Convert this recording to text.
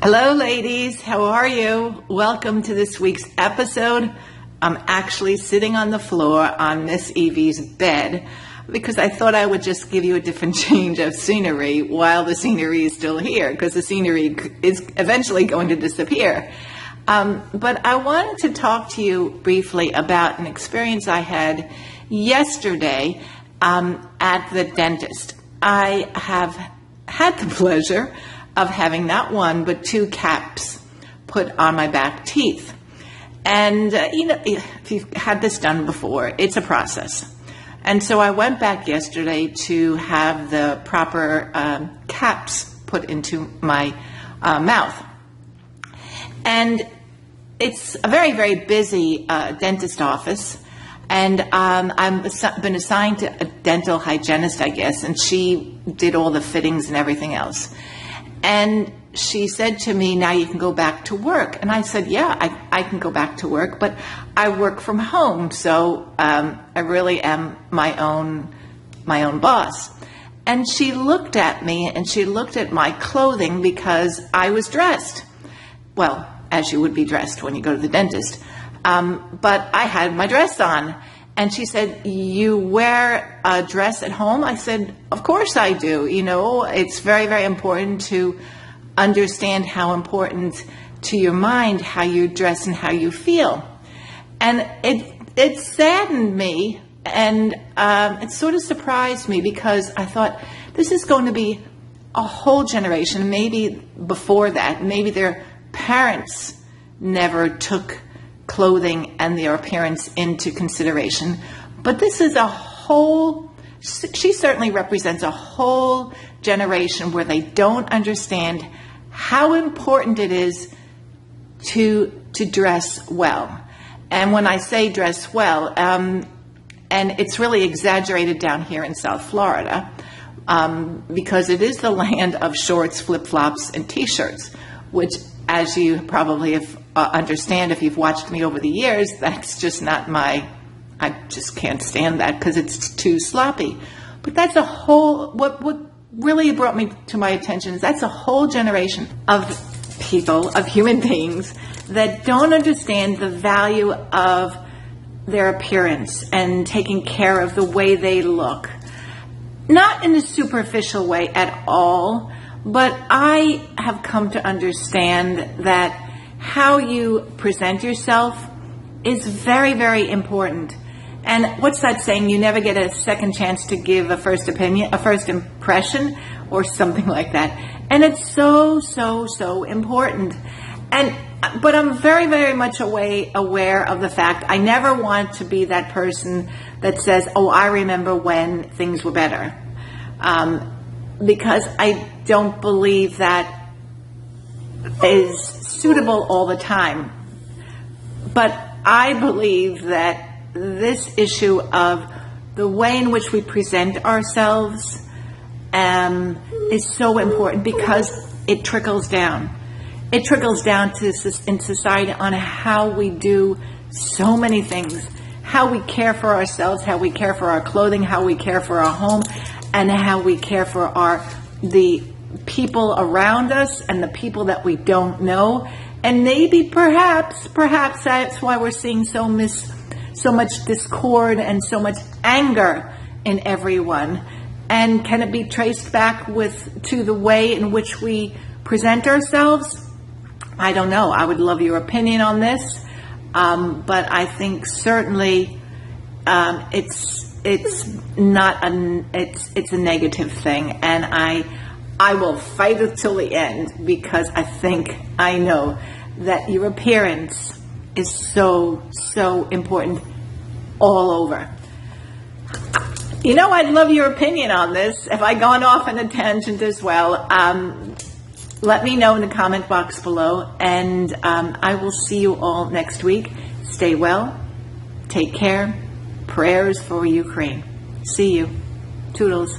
Hello, ladies. How are you? Welcome to this week's episode. I'm actually sitting on the floor on Miss Evie's bed because I thought I would just give you a different change of scenery while the scenery is still here, because the scenery is eventually going to disappear. But I wanted to talk to you briefly about an experience I had yesterday at the dentist. I have had the pleasure of having not one but two caps put on my back teeth. And, if you've had this done before, it's a process. And so I went back yesterday to have the proper caps put into my mouth. And it's a very, very busy dentist office. And I've been assigned to a dental hygienist, I guess, and she did all the fittings and everything else. And she said to me, now you can go back to work. And I said, yeah, I can go back to work, but I work from home, so I really am my own boss. And she looked at me and she looked at my clothing because I was dressed. Well, as you would be dressed when you go to the dentist. But I had my dress on. And she said, you wear a dress at home? I said, of course I do. It's very, very important to understand how important to your mind, how you dress and how you feel. And it saddened me, and it sort of surprised me, because I thought this is going to be a whole generation, maybe before that, maybe their parents never took clothing and their appearance into consideration. But this is she certainly represents a whole generation where they don't understand how important it is to dress well. And when I say dress well, and it's really exaggerated down here in South Florida, because it is the land of shorts, flip-flops, and T-shirts, which, as you probably understand if you've watched me over the years, that's just not I just can't stand that because it's too sloppy. But that's what really brought me to my attention is that's a whole generation of people, of human beings, that don't understand the value of their appearance and taking care of the way they look. Not in a superficial way at all, but I have come to understand that how you present yourself is very, very important. And what's that saying? You never get a second chance to give a first impression, or something like that. And it's so, so, so important. But I'm very, very much aware of the fact I never want to be that person that says, oh, I remember when things were better. Because I don't believe that is suitable all the time. But I believe that this issue of the way in which we present ourselves is so important, because it trickles down. It trickles down in society on how we do so many things, how we care for ourselves, how we care for our clothing, how we care for our home, and how we care for the people around us and the people that we don't know. And maybe perhaps that's why we're seeing so much discord and so much anger in everyone. And can it be traced back to the way in which we present ourselves? I don't know. I would love your opinion on this. But I think certainly it's a negative thing, and I will fight it till the end, because I know that your appearance is so, so important all over. I'd love your opinion on this. Have I gone off on a tangent as well? Let me know in the comment box below, and I will see you all next week. Stay well. Take care. Prayers for Ukraine. See you. Toodles.